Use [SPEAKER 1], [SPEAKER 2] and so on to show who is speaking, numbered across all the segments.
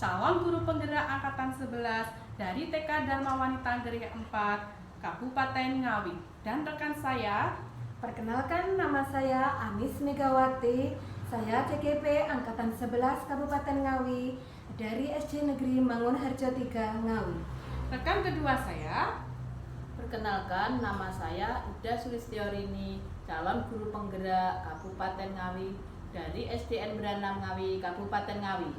[SPEAKER 1] calon guru penggerak angkatan 11 dari TK Dharma Wanita Geria 4, Kabupaten Ngawi. Dan rekan saya,
[SPEAKER 2] perkenalkan nama saya Anis Megawati. Saya CGP angkatan 11 Kabupaten Ngawi dari SD Negeri Mangunharjo 3 Ngawi.
[SPEAKER 1] Rekan kedua saya,
[SPEAKER 3] perkenalkan nama saya Ida Sulistiorini, calon guru penggerak Kabupaten Ngawi dari SDN Beranam Ngawi, Kabupaten Ngawi.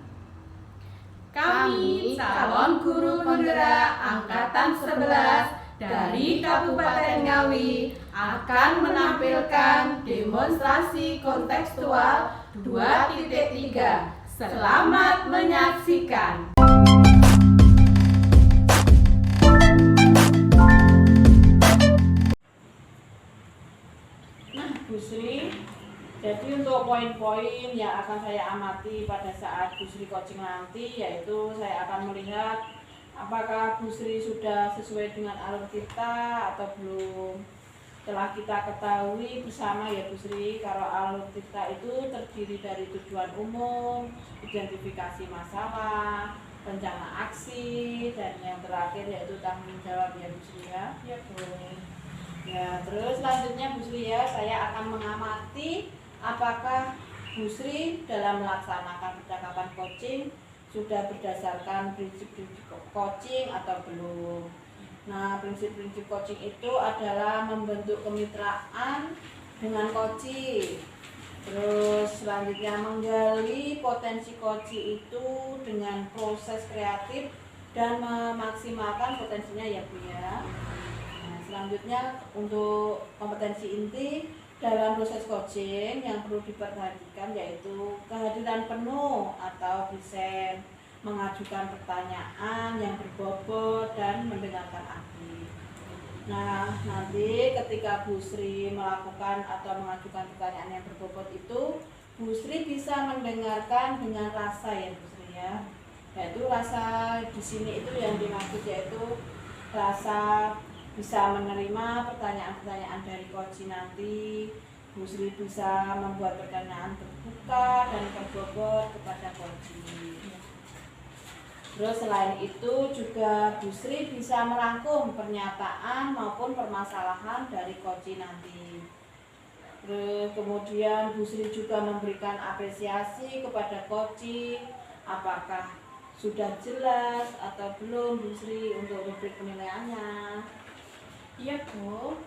[SPEAKER 1] Kami calon guru penggerak angkatan 11 dari Kabupaten Ngawi akan menampilkan demonstrasi kontekstual 2.3. Selamat menyaksikan.
[SPEAKER 3] Nah, Bu Sri, jadi untuk poin-poin yang akan saya amati pada saat Bu Sri coaching nanti, yaitu saya akan melihat apakah Bu Sri sudah sesuai dengan alur kita atau belum. Telah kita ketahui bersama ya Bu Sri, kalau alur kita itu terdiri dari tujuan umum, identifikasi masalah, rencana aksi, dan yang terakhir yaitu tanggung jawab ya Bu Sri ya.
[SPEAKER 1] Ya, Bu.
[SPEAKER 3] Ya, terus selanjutnya Bu Sri ya, saya akan mengamati apakah Bu Sri dalam melaksanakan percakapan coaching sudah berdasarkan prinsip-prinsip coaching atau belum. Nah, prinsip-prinsip coaching itu adalah membentuk kemitraan dengan coaching. Terus selanjutnya menggali potensi coaching itu dengan proses kreatif dan memaksimalkan potensinya ya Bu ya. Nah, selanjutnya untuk kompetensi inti dalam proses coaching yang perlu diperhatikan yaitu kehadiran penuh atau present, mengajukan pertanyaan yang berbobot dan mendengarkan aktif. Nah, nanti ketika Bu Sri melakukan atau mengajukan pertanyaan yang berbobot itu, Bu Sri bisa mendengarkan dengan rasa ya Bu Sri ya. Yaitu rasa di sini itu yang dimaksud yaitu rasa bisa menerima pertanyaan-pertanyaan dari coach nanti. Bu Sri bisa membuat pertanyaan terbuka dan berbobot kepada coach. Terus selain itu juga Bu Sri bisa merangkum pernyataan maupun permasalahan dari coach nanti. Terus kemudian Bu Sri juga memberikan apresiasi kepada coach, apakah sudah jelas atau belum Bu Sri untuk rubrik penilaiannya.
[SPEAKER 1] Iya Bu,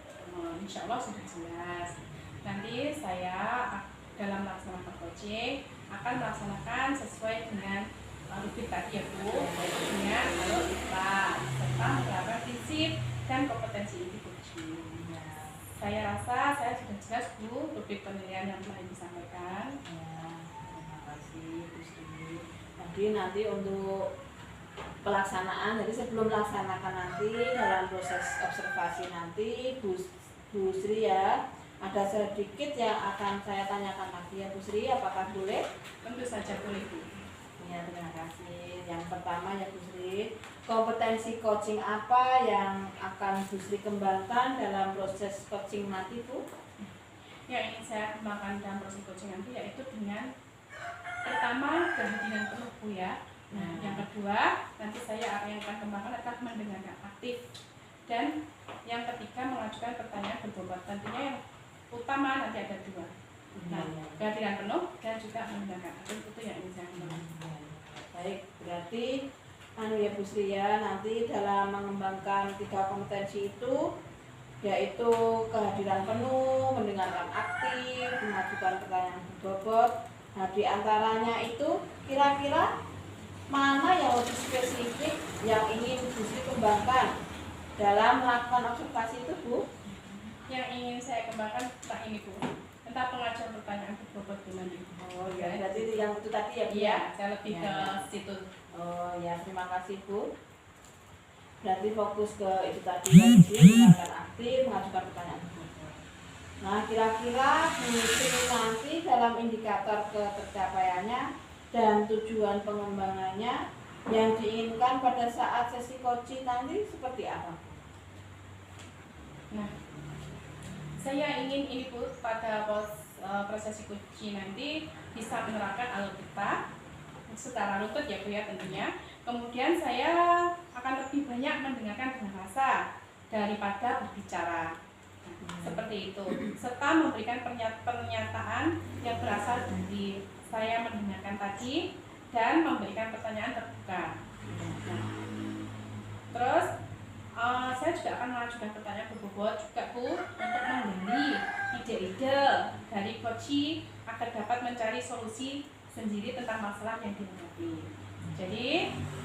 [SPEAKER 1] insya Allah sudah jelas. Nanti saya dalam melaksanakan coaching akan melaksanakan sesuai dengan rubrik tadi ya Bu, dengan alur IPA serta menerapkan prinsip dan kompetensi inti coaching. Saya rasa saya sudah jelas Bu rubrik penilaian yang telah disampaikan.
[SPEAKER 3] Ya, terima kasih Bu Sri. Jadi nanti untuk pelaksanaan, jadi sebelum melaksanakan nanti dalam proses observasi nanti Bu Sri ya, ada sedikit yang akan saya tanyakan lagi ya Bu Sri, apakah boleh?
[SPEAKER 1] Tentu saja boleh Bu.
[SPEAKER 3] Ya, terima kasih. Yang pertama ya Bu Sri, kompetensi coaching apa yang akan Bu Sri kembangkan dalam proses coaching nanti Bu?
[SPEAKER 1] Yang ingin saya kembangkan dalam proses coaching nanti yaitu dengan pertama kehadiran penuh Bu ya. Nah, yang kedua nanti saya yang akan kembangkan adalah mendengarkan aktif, dan yang ketiga mengajukan pertanyaan berbobot. Tentunya yang utama nanti ada dua. Nah, kehadiran penuh dan juga mendengarkan aktif itu yang ingin saya kembangkan.
[SPEAKER 3] Baik, berarti ya Bu Sri ya, nanti dalam mengembangkan 3 kompetensi itu yaitu kehadiran penuh, mendengarkan aktif, mengajukan pertanyaan berbobot. Nah, di antaranya itu kira-kira mana yang lebih spesifik yang ingin Bu Sri kembangkan dalam melakukan observasi itu Bu?
[SPEAKER 1] Yang ingin saya kembangkan tentang ini Bu, tentang pengajuan pertanyaan berbobot Bu nanti.
[SPEAKER 3] Oh ya, berarti yang itu tadi ya Bu?
[SPEAKER 1] Iya, saya lebih
[SPEAKER 3] Ya.
[SPEAKER 1] ke situ.
[SPEAKER 3] Oh ya, terima kasih Bu. Berarti fokus ke itu tadi ya Bu Sri, mendengarkan aktif, mengajukan pertanyaan berbobot. Nah, kira-kira Bu Sri nanti dalam indikator ketercapaiannya dan tujuan pengembangannya yang diinginkan pada saat sesi coaching nanti seperti apa?
[SPEAKER 1] Nah, saya ingin ini Bu pada proses coaching nanti bisa menerapkan alur kita, secara lutut ya Bu ya tentunya. Kemudian saya akan lebih banyak mendengarkan bahasa daripada berbicara. Nah, seperti itu. Serta memberikan pernyataan yang berasal dari saya mendengarkan tadi dan memberikan pertanyaan terbuka. Nah, terus saya juga akan mengajukan pertanyaan berbobot juga Bu untuk menggali ide-ide dari coaching agar dapat mencari solusi sendiri tentang masalah yang dihadapi. Jadi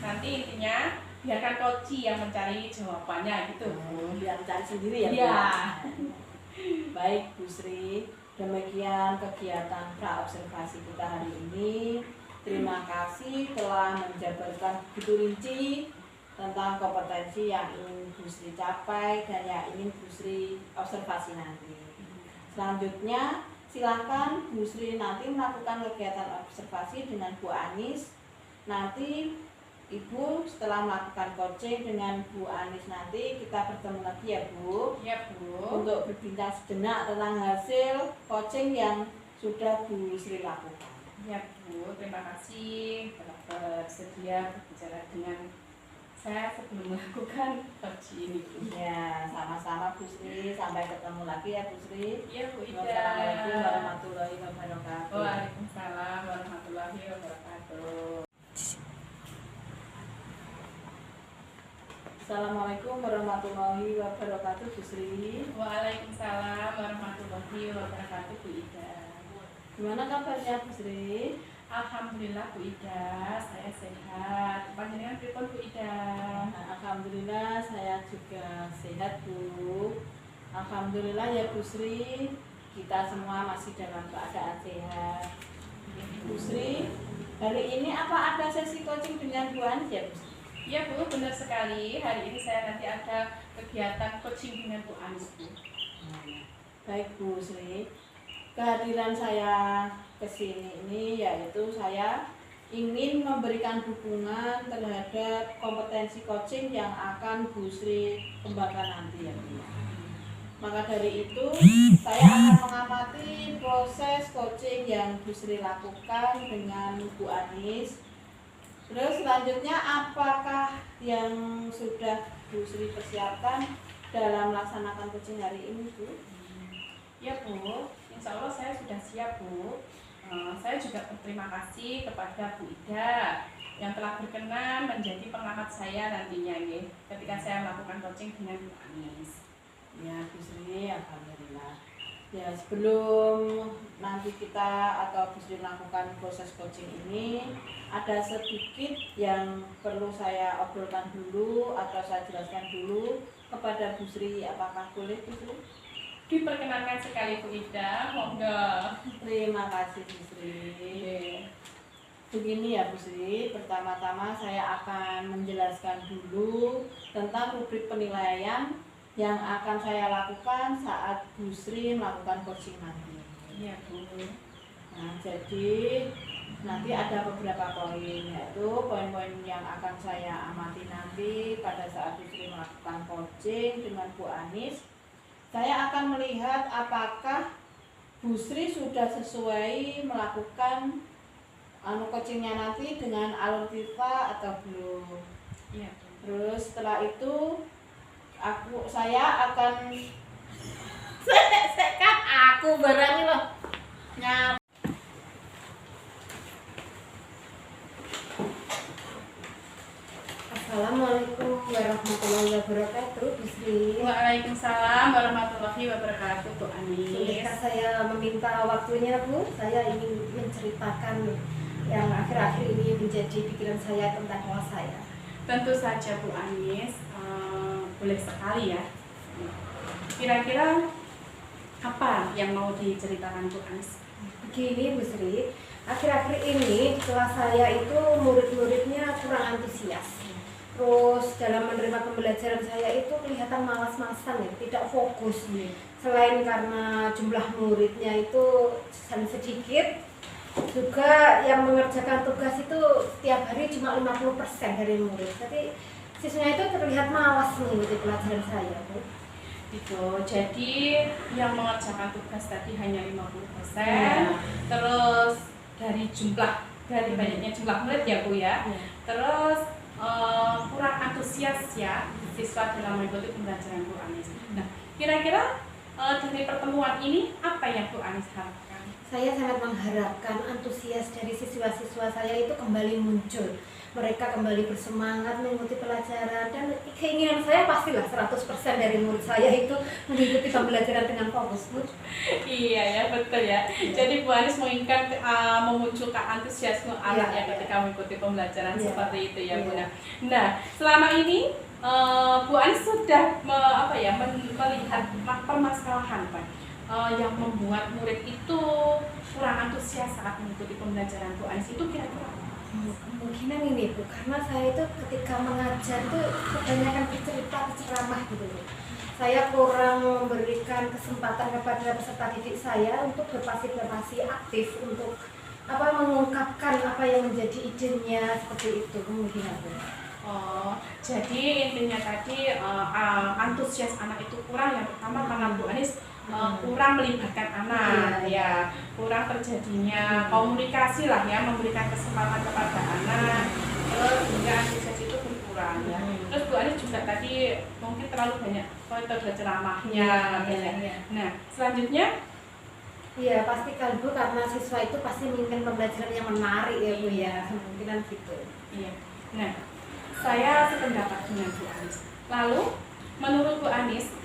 [SPEAKER 1] nanti intinya biarkan coaching yang mencari jawabannya gitu.
[SPEAKER 3] Biar cari sendiri ya.
[SPEAKER 1] Iya.
[SPEAKER 3] Baik Bu Sri, demikian kegiatan praobservasi kita hari ini. Terima kasih telah menjabarkan begitu rinci tentang kompetensi yang ingin Bu Sri capai dan yang ingin Bu Sri observasi nanti. Selanjutnya, silakan Bu Sri nanti melakukan kegiatan observasi dengan Bu Anis. Nanti Ibu setelah melakukan coaching dengan Bu Anis nanti kita bertemu lagi ya Bu.
[SPEAKER 1] Iya Bu.
[SPEAKER 3] Untuk berbincang sejenak tentang hasil coaching yang sudah Bu Sri lakukan.
[SPEAKER 1] Ya Bu, terima kasih telah bersedia berbicara dengan saya sebelum melakukan coaching ini Bu.
[SPEAKER 3] Ya, sama-sama Bu Sri. Sampai ketemu lagi ya Bu Sri.
[SPEAKER 1] Iya Bu Ida.
[SPEAKER 3] Wassalamualaikum warahmatullahi wabarakatuh.
[SPEAKER 1] Waalaikumsalam warahmatullahi wabarakatuh.
[SPEAKER 3] Assalamualaikum warahmatullahi wabarakatuh Bu Sri.
[SPEAKER 1] Waalaikumsalam warahmatullahi wabarakatuh Bu Ida.
[SPEAKER 3] Gimana kabarnya Bu Sri?
[SPEAKER 1] Alhamdulillah Bu Ida, saya sehat. Panjenengan pripun Bu Ida?
[SPEAKER 3] Alhamdulillah saya juga sehat Bu. Alhamdulillah ya Bu Sri, kita semua masih dalam keadaan sehat. Bu Sri, hari ini apa ada sesi coaching dengan Bu Anis ya Bu Sri?
[SPEAKER 1] Iya Bu, benar sekali. Hari ini saya nanti ada kegiatan coaching dengan Bu Anis Bu.
[SPEAKER 3] Baik Bu Sri, kehadiran saya ke sini ini yaitu saya ingin memberikan dukungan terhadap kompetensi coaching yang akan Bu Sri kembangkan nanti ya Bu. Maka dari itu saya akan mengamati proses coaching yang Bu Sri lakukan dengan Bu Anis. Terus selanjutnya apakah yang sudah Bu Sri persiapkan dalam melaksanakan coaching hari ini Bu?
[SPEAKER 1] Ya Bu, insya Allah saya sudah siap Bu. Saya juga berterima kasih kepada Bu Ida yang telah berkenan menjadi pengamat saya nantinya ya, ketika saya melakukan coaching dengan Bu Anis.
[SPEAKER 3] Ya Bu Sri, alhamdulillah. Ya sebelum nanti kita atau Bu Sri melakukan proses coaching ini, ada sedikit yang perlu saya obrolkan dulu atau saya jelaskan dulu kepada Bu Sri. Apakah boleh Bu Sri?
[SPEAKER 1] Diperkenankan sekali Bu Ida, monggo.
[SPEAKER 3] Terima kasih Bu Sri. Begini ya Bu Sri, pertama-tama saya akan menjelaskan dulu tentang rubrik penilaian yang akan saya lakukan saat Bu Sri melakukan coaching nanti.
[SPEAKER 1] Iya Bu.
[SPEAKER 3] Nah, jadi nanti ada beberapa poin, yaitu poin-poin yang akan saya amati nanti pada saat Bu Sri melakukan coaching dengan Bu Anis. Saya akan melihat apakah Bu Sri sudah sesuai melakukan coachingnya nanti dengan alur FIFA atau belum.
[SPEAKER 1] Iya.
[SPEAKER 3] Terus setelah itu saya akan aku barangnya loh.
[SPEAKER 2] Assalamualaikum warahmatullahi wabarakatuh Bu Sri.
[SPEAKER 1] Waalaikumsalam warahmatullahi wabarakatuh Bu Anis.
[SPEAKER 2] Ketika saya meminta waktunya Bu, saya ingin menceritakan yang akhir-akhir ini menjadi pikiran saya tentang kelas saya.
[SPEAKER 1] Tentu saja Bu Anis, boleh sekali ya. Kira-kira apa yang mau diceritakan Bu Anis?
[SPEAKER 2] Begini Bu Sri, akhir-akhir ini di kelas saya itu murid-muridnya kurang antusias. Terus dalam menerima pembelajaran saya itu kelihatan malas-malasan ya, tidak fokus. Selain karena jumlah muridnya itu sedikit, juga yang mengerjakan tugas itu setiap hari cuma 50% dari murid. Jadi siswanya itu terlihat malas mengikuti pelajaran saya Bu.
[SPEAKER 1] Itu jadi yang mengerjakan tugas tadi hanya 50%, terus dari jumlah dari banyaknya jumlah murid ya Bu ya.
[SPEAKER 2] Iya.
[SPEAKER 1] Terus kurang antusias ya siswa dalam mengikuti pembelajaran Bu Anis. Nah, kira-kira dari pertemuan ini apa yang Bu Anis harapkan?
[SPEAKER 2] Saya sangat mengharapkan antusias dari siswa-siswa saya itu kembali muncul. Mereka kembali bersemangat mengikuti pelajaran, dan keinginan saya pastilah 100% dari murid saya itu mengikuti pembelajaran dengan fokus, Bu.
[SPEAKER 1] Iya ya, betul ya. Jadi Bu Anis menginginkan memunculkan antusiasme anak yang ketika mengikuti pembelajaran seperti itu ya Bu. Nah, selama ini Bu Anis sudah melihat permasalahan Pak yang membuat murid itu kurang antusias saat mengikuti pembelajaran Bu Anis itu kira-kira apa?
[SPEAKER 2] Kemungkinan ini Bu, karena saya itu ketika mengajar itu kebanyakan berceramah gitu Bu. Saya kurang memberikan kesempatan kepada peserta didik saya untuk berpartisipasi aktif untuk mengungkapkan apa yang menjadi idenya, seperti itu kemungkinan Bu.
[SPEAKER 1] Oh, jadi intinya tadi antusias anak itu kurang yang pertama karena Bu Anis kurang melibatkan anak ya, kurang terjadinya komunikasi lah ya, memberikan kesempatan kepada anak, terus hingga antusias itu berkurang ya. Terus Bu Anis juga tadi mungkin terlalu banyak metode ceramahnya ya. Nah, selanjutnya
[SPEAKER 2] Iya, pastikan Bu, karena siswa itu pasti menginginkan pembelajaran yang menarik ya Bu ya, kemungkinan gitu.
[SPEAKER 1] Iya. Nah, saya sependapat dengan Bu Anis. Lalu, menurut Bu Anis,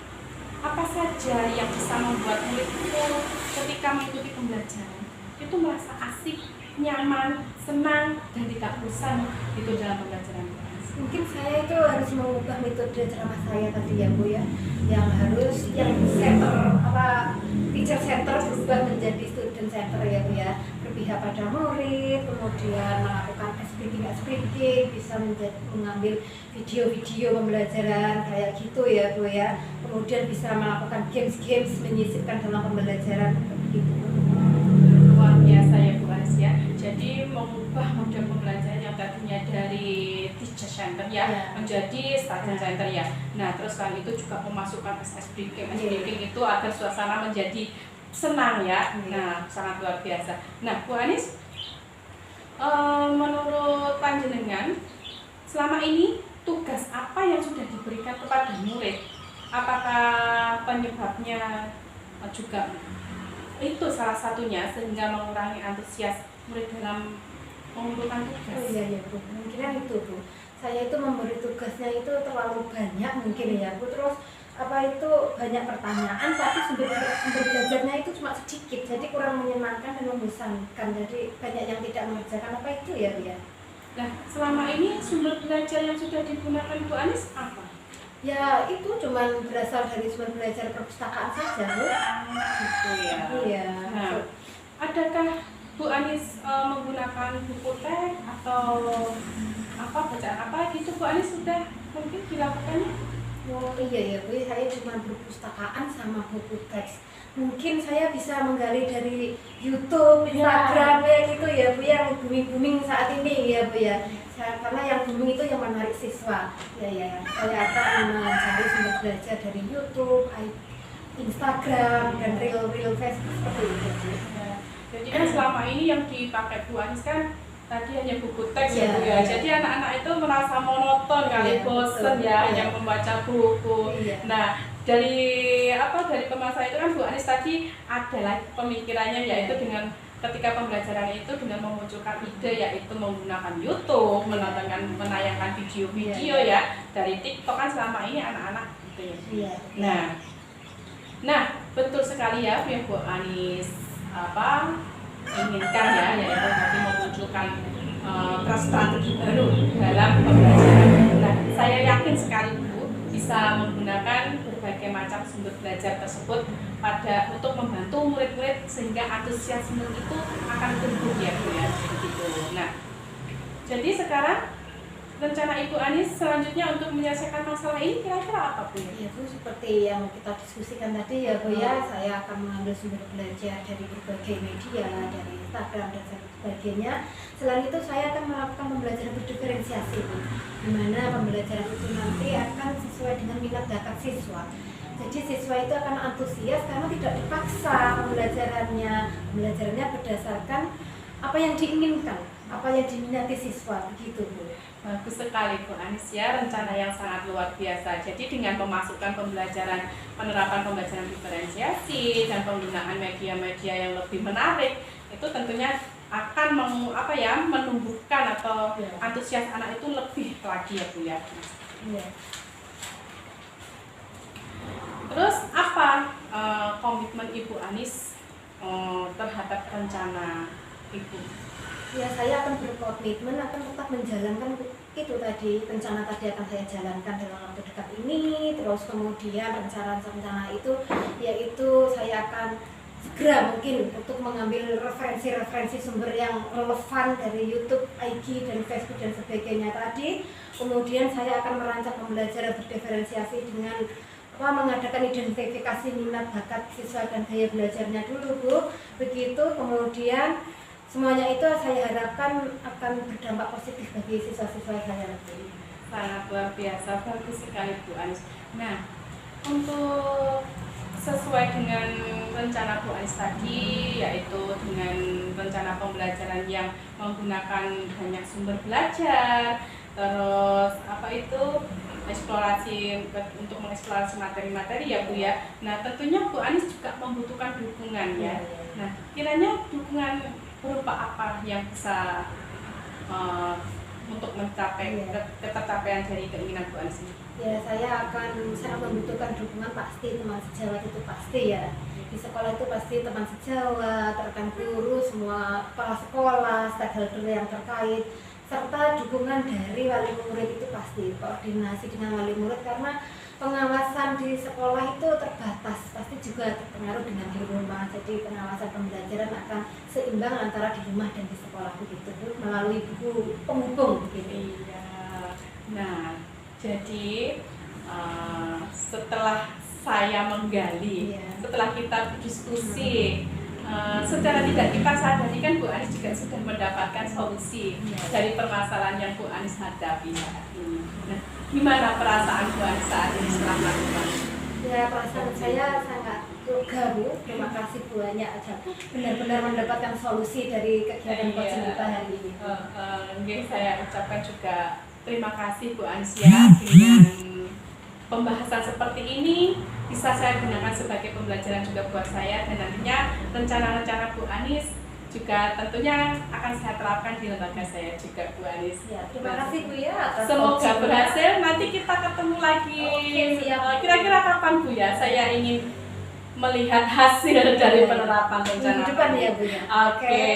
[SPEAKER 1] apa saja yang bisa membuat murid itu ketika mengikuti pembelajaran itu merasa asik, nyaman, senang, dan tidak bosan itu dalam pembelajaran Bu Anis?
[SPEAKER 2] Mungkin saya itu harus mengubah metode ceramah saya tadi ya Bu ya, yang teacher center berubah menjadi student center ya Bu ya, berpihak pada murid, kemudian melakukan speaking, bisa mengambil video-video pembelajaran kayak gitu ya Bu ya, kemudian bisa melakukan games menyisipkan dalam pembelajaran begitu.
[SPEAKER 1] Luar biasa ya Bu Anis ya. Jadi mengubah model pembelajaran yang tadinya dari teacher center ya menjadi student center ya. Nah, terus kan itu juga memasukkan speaking itu agar suasana menjadi senang ya. Nah, sangat luar biasa. Nah, Bu Anis, menurut panjenengan selama ini tugas apa yang sudah diberikan kepada murid? Apakah penyebabnya juga itu salah satunya sehingga mengurangi antusias murid dalam mengumpulkan tugas?
[SPEAKER 2] Oh iya Bu, mungkin itu Bu. Saya itu memberi tugasnya itu terlalu banyak mungkin ya Bu. Terus banyak pertanyaan tapi sumber belajarnya itu cuma sedikit, jadi kurang menyenangkan dan membosankan. Jadi banyak yang tidak mengerjakan apa itu ya Bu ya.
[SPEAKER 1] Nah, selama ini sumber belajar yang sudah digunakan Bu Anis apa?
[SPEAKER 2] Ya itu cuma berasal dari sumber belajar perpustakaan saja Bu.
[SPEAKER 1] Gitu ya.
[SPEAKER 2] Iya.
[SPEAKER 1] Nah, adakah Bu Anis menggunakan buku teks atau bacaan apa gitu Bu Anis sudah mungkin dilakukannya?
[SPEAKER 2] Oh iya ya Bu, saya cuma perpustakaan sama buku teks. Mungkin saya bisa menggali dari YouTube, Instagram gitu ya Bu, yang booming saat ini ya Bu ya. Karena yang booming itu yang menarik siswa. Ya, saya akan mencari sumber belajar dari YouTube, Instagram, dan real Facebook seperti itu Bu.
[SPEAKER 1] Jadi kan selama ini yang dipakai Bu Anis kan tadi hanya buku teks ya Bu ya. Jadi anak-anak itu merasa monoton kali, bosen ya yang membaca buku. Nah, dari pemasaran itu kan Bu Anis tadi adalah pemikirannya yaitu dengan ketika pembelajaran itu dengan memunculkan ide yaitu menggunakan YouTube, menayangkan video-video ya dari TikTok kan selama ini anak-anak gitu ya. Nah, betul sekali ya Bu Anis inginkan ya, yaitu tadi memunculkan strategi baru dalam pembelajaran. Nah, saya yakin sekali Bu bisa menggunakan berbagai macam sumber belajar tersebut untuk membantu murid-murid sehingga antusiasme itu akan tumbuh ya Bu ya. Begitu. Nah, jadi sekarang rencana Ibu Anis selanjutnya untuk menyelesaikan masalah ini kira-kira apa Bu?
[SPEAKER 2] Ya Bu, seperti yang kita diskusikan tadi ya Bu ya, saya akan mengambil sumber belajar dari berbagai media, dari Instagram dan sebagainya. Selain itu saya akan melakukan pembelajaran berdiferensiasi Bu, di mana pembelajaran itu nanti akan sesuai dengan minat bakat siswa. Jadi siswa itu akan antusias karena tidak dipaksa pembelajarannya berdasarkan apa yang diinginkan, apa yang diminati siswa, begitu Bu.
[SPEAKER 1] Bagus sekali Bu Anis ya, rencana yang sangat luar biasa. Jadi dengan pemasukan penerapan pembelajaran diferensiasi dan penggunaan media-media yang lebih menarik, itu tentunya akan menumbuhkan atau antusias anak itu lebih lagi ya Bu ya.
[SPEAKER 2] Iya.
[SPEAKER 1] Terus apa komitmen Ibu Anis terhadap rencana Ibu?
[SPEAKER 2] Ya, saya akan berkomitmen akan tetap menjalankan itu tadi, rencana tadi akan saya jalankan dalam waktu dekat ini. Terus kemudian rencana-rencana itu yaitu saya akan segera mungkin untuk mengambil referensi-referensi sumber yang relevan dari YouTube, IG, dan Facebook dan sebagainya tadi. Kemudian saya akan merancang pembelajaran berdiferensiasi dengan mengadakan identifikasi minat bakat siswa dan gaya belajarnya dulu Bu. Begitu, kemudian semuanya itu saya harapkan akan berdampak positif bagi siswa-siswa saya nanti.
[SPEAKER 1] Sangat luar biasa, bagus sekali Bu Anis. Nah, untuk sesuai dengan rencana Bu Anis tadi, yaitu dengan rencana pembelajaran yang menggunakan banyak sumber belajar, terus eksplorasi untuk mengeksplorasi materi-materi ya Bu ya. Nah, tentunya Bu Anis juga membutuhkan dukungan ya. Nah, kiranya dukungan berupa apa yang bisa untuk mencapai ketercapaian dari keinginan Bu Anis ini?
[SPEAKER 2] Ya, saya akan sangat membutuhkan dukungan, pasti teman sejawat itu pasti ya. Di sekolah itu pasti teman sejawat, rekan guru, semua kepala sekolah, stakeholder yang terkait, serta dukungan dari wali murid itu pasti, koordinasi dengan wali murid karena pengawasan di sekolah itu terbatas, pasti juga terpengaruh dengan di rumah. Jadi pengawasan pembelajaran akan seimbang antara di rumah dan di sekolah begitu Bu, melalui buku penghubung begitu.
[SPEAKER 1] Iya. Nah, jadi setelah saya menggali, setelah kita berdiskusi, secara tidak kita sadari kan Bu Anis juga sudah mendapatkan solusi dari permasalahan yang Bu Anis hadapi saat ini. Nah, gimana perasaan Bu Anis saat ini setelah melakukan?
[SPEAKER 2] Ya, perasaan saya sangat lega Bu, terima kasih banyak aja benar-benar mendapatkan solusi dari kegiatan coaching kita hari ini.
[SPEAKER 1] Saya ucapkan juga terima kasih Bu Anis ya, dengan pembahasan seperti ini bisa saya gunakan sebagai pembelajaran juga buat saya, dan nantinya rencana-rencana Bu Anis juga tentunya akan saya terapkan di lembaga saya juga Bu Anis.
[SPEAKER 2] Ya, terima kasih Bu ya atas
[SPEAKER 1] semoga
[SPEAKER 2] coaching-nya.
[SPEAKER 1] berhasil, nanti kita ketemu lagi.
[SPEAKER 2] Oke, siap.
[SPEAKER 1] Kira-kira kapan Bu ya saya ingin melihat hasil dari penerapan rencana
[SPEAKER 2] Minggu depan ya Bu ya.
[SPEAKER 1] Oke,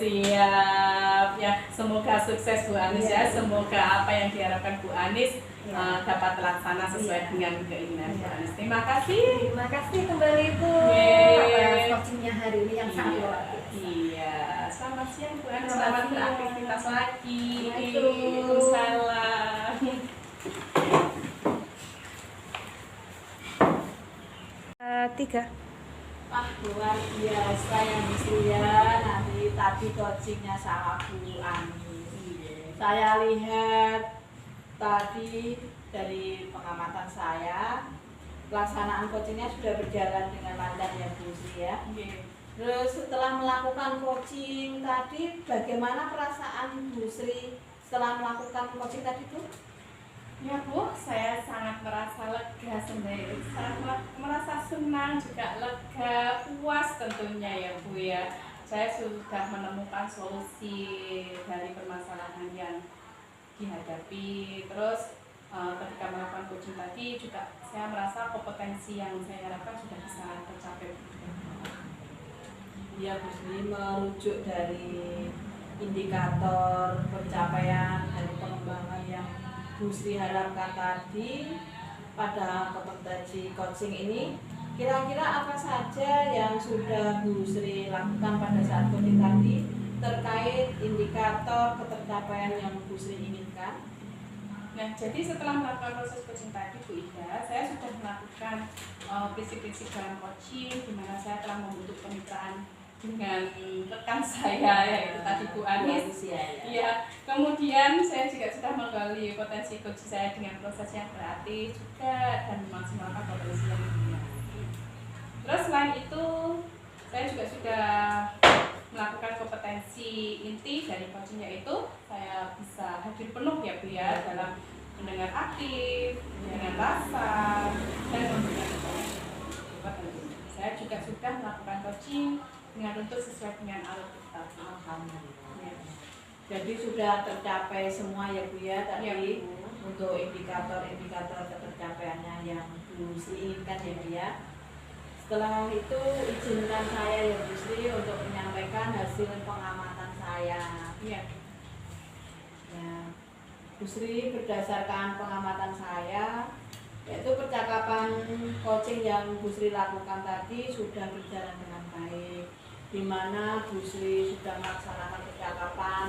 [SPEAKER 1] siap ya. Semoga sukses Bu Anis ya. Semoga apa yang diharapkan Bu Anis dapat terlaksana sesuai dengan keinginan Bu Anis. Terima kasih.
[SPEAKER 2] Terima kasih kembali Bu atas coachingnya hari ini yang sangat luar biasa.
[SPEAKER 1] Iya. Selamat siang Bu Anis.
[SPEAKER 2] Selamat
[SPEAKER 1] Selamat
[SPEAKER 2] siang.
[SPEAKER 1] beraktivitas lagi.
[SPEAKER 2] Assalamualaikum.
[SPEAKER 1] Waalaikumsalam.
[SPEAKER 2] Tiga.
[SPEAKER 3] Wah, luar biasa yang ya. Nanti tadi coachingnya sama Bu Anis. Saya lihat tadi dari pengamatan saya, pelaksanaan coachingnya sudah berjalan dengan lancar ya Bu Sri ya. Terus setelah melakukan coaching tadi, bagaimana perasaan Bu Sri setelah melakukan coaching tadi Bu?
[SPEAKER 1] Ya Bu, saya sangat merasa lega sendiri, sangat merasa senang, juga lega, puas tentunya ya Bu ya. Saya sudah menemukan solusi dari permasalahan yang dihadapi. Terus ketika melakukan coaching tadi juga saya merasa kompetensi yang saya harapkan sudah bisa tercapai.
[SPEAKER 3] Ya Bu Sri, merujuk dari indikator pencapaian dari pengembangan yang Bu Sri harapkan tadi pada kompetensi coaching ini, kira-kira apa saja yang sudah Bu Sri lakukan pada saat coaching tadi terkait indikator ketercapaian yang Bu Sri inginkan?
[SPEAKER 1] Nah, jadi setelah melakukan proses coaching tadi Bu Ida, saya sudah melakukan prinsip-prinsip dalam coaching, di mana saya telah membentuk kemitraan dengan rekan saya yaitu tadi Bu Anis. Iya. Kemudian saya juga sudah menggali potensi coach saya dengan proses yang kreatif juga dan memaksimalkan potensi yang dimiliki. Terus selain itu saya juga sudah melakukan kompetensi inti dari coaching, yaitu saya bisa hadir penuh ya Bu ya dalam mendengar aktif, dengan rasa, dan memberikan informasi. Saya juga sudah melakukan coaching dengan runtut sesuai dengan Alkitab.
[SPEAKER 3] Alhamdulillah.
[SPEAKER 1] Ya.
[SPEAKER 3] Jadi sudah tercapai semua ya Bu ya tadi
[SPEAKER 1] Ya, Bu.
[SPEAKER 3] untuk indikator-indikator ketercapaiannya yang Bu Sri inginkan ya Bu ya. Setelah itu izinkan saya ya Bu Sri untuk menyampaikan hasil pengamatan saya.
[SPEAKER 1] Iya.
[SPEAKER 3] Ya, Bu Sri berdasarkan pengamatan saya, yaitu percakapan coaching yang Bu Sri lakukan tadi sudah berjalan dengan baik, di mana Bu Sri sudah melaksanakan percakapan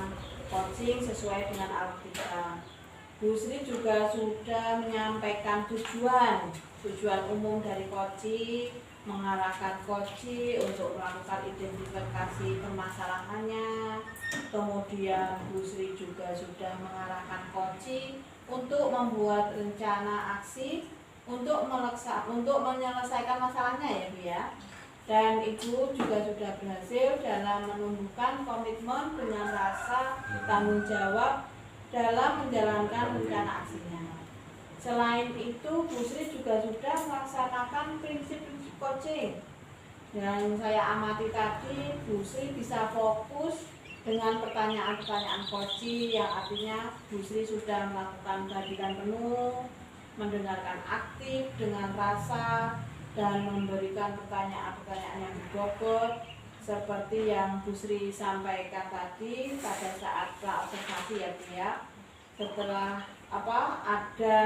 [SPEAKER 3] coaching sesuai dengan Alkitab. Bu Sri juga sudah menyampaikan tujuan umum dari coaching, mengarahkan coaching untuk melakukan identifikasi permasalahannya. Kemudian Bu Sri juga sudah mengarahkan coaching untuk membuat rencana aksi untuk menyelesaikan masalahnya ya Bu ya. Dan Ibu juga sudah berhasil dalam menumbuhkan komitmen dengan rasa tanggung jawab dalam menjalankan rencana aksinya. Selain itu, Bu Sri juga sudah melaksanakan prinsip-prinsip coaching. Dan saya amati tadi, Bu Sri bisa fokus dengan pertanyaan-pertanyaan coaching, yang artinya Bu Sri sudah melakukan kehadiran penuh, mendengarkan aktif dengan rasa, dan memberikan pertanyaan-pertanyaan yang berbobot seperti yang Bu Sri sampaikan tadi pada saat observasi ya Bu ya. Setelah ada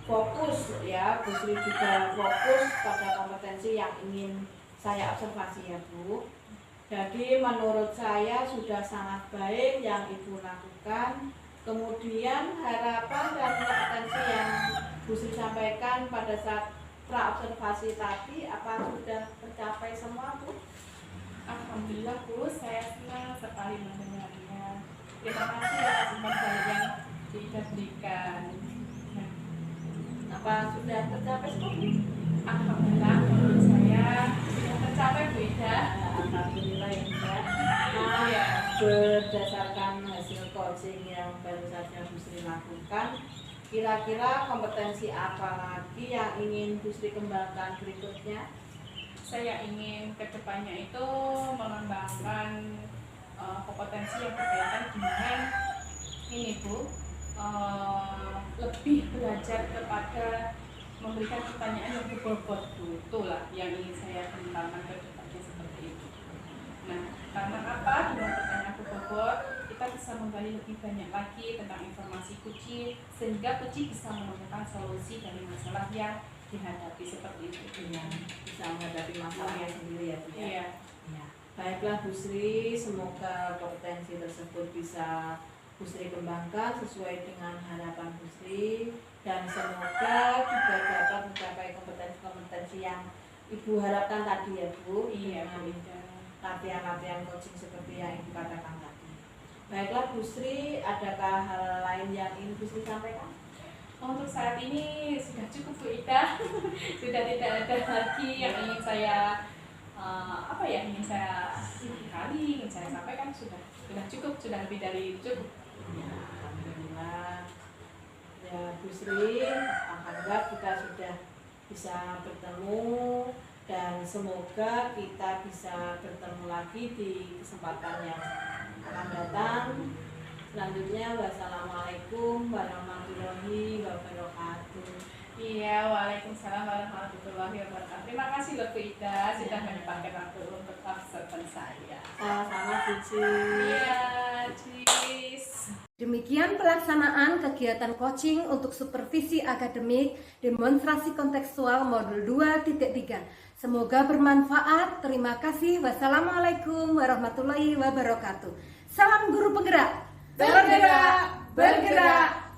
[SPEAKER 3] fokus ya, Bu Sri juga fokus pada kompetensi yang ingin saya observasi ya Bu. Jadi menurut saya sudah sangat baik yang Ibu lakukan. Kemudian harapan dan kompetensi yang Bu Sri sampaikan pada saat pra-observasi tadi, apa sudah tercapai semua Bu?
[SPEAKER 1] Alhamdulillah Bu, saya senang sekali mendengarnya. Terima kasih atas informasi yang diberikan. Nah,
[SPEAKER 3] Apa sudah tercapai semua Bu?
[SPEAKER 1] Alhamdulillah menurut saya sudah tercapai Bu Ida.
[SPEAKER 3] Alhamdulillah ya Bu ya. Nah,
[SPEAKER 1] Ya.
[SPEAKER 3] berdasarkan hasil coaching yang baru saja Bu Sri lakukan, kira-kira kompetensi apa lagi yang ingin Bu Sri kembangkan berikutnya?
[SPEAKER 1] Saya ingin kedepannya itu mengembangkan kompetensi yang berkaitan dengan ini Bu, lebih belajar kepada memberikan pertanyaan yang berbobot Bu. Itulah yang ingin saya kembangkan kedepannya seperti itu. Nah, karena apa? Dengan pertanyaan berbobot kita bisa menggali lebih banyak lagi tentang informasi kunci, sehingga kunci bisa menemukan solusi dari masalah yang dihadapi seperti itu.
[SPEAKER 3] Ya, bisa menghadapi masalahnya sendiri ya Bu ya.
[SPEAKER 1] Iya.
[SPEAKER 3] Ya. Baiklah Bu Sri, semoga kompetensi tersebut bisa Bu Sri kembangkan sesuai dengan harapan Bu Sri, dan semoga juga dapat mencapai kompetensi-kompetensi yang Ibu harapkan tadi ya Bu.
[SPEAKER 1] Iya, Bu
[SPEAKER 3] Dengan
[SPEAKER 1] Ida.
[SPEAKER 3] latihan-latihan coaching seperti yang Ibu katakan tadi. Baiklah Bu Sri, adakah hal lain yang ingin Bu Sri sampaikan?
[SPEAKER 1] Untuk saat ini sudah cukup Bu Ida. Sudah tidak ada lagi yang ingin saya ingin saya ingin saya sampaikan. Sudah cukup, sudah lebih dari cukup.
[SPEAKER 3] Ya, alhamdulillah. Ya Bu Sri, alhamdulillah kita sudah bisa bertemu, dan semoga kita bisa bertemu lagi di kesempatan yang akan datang. Selanjutnya, wassalamualaikum warahmatullahi wabarakatuh.
[SPEAKER 1] Iya, waalaikumsalam warahmatullahi wabarakatuh. Terima kasih loh Bu Ida sudah menyempatkan waktu untuk observan saya.
[SPEAKER 3] Sama-sama Bu Sri.
[SPEAKER 1] Iya, cheers.
[SPEAKER 2] Demikian pelaksanaan kegiatan coaching untuk supervisi akademik demonstrasi kontekstual modul 2.3. Semoga bermanfaat. Terima kasih. Wassalamualaikum warahmatullahi wabarakatuh. Salam guru penggerak. Bergerak, bergerak,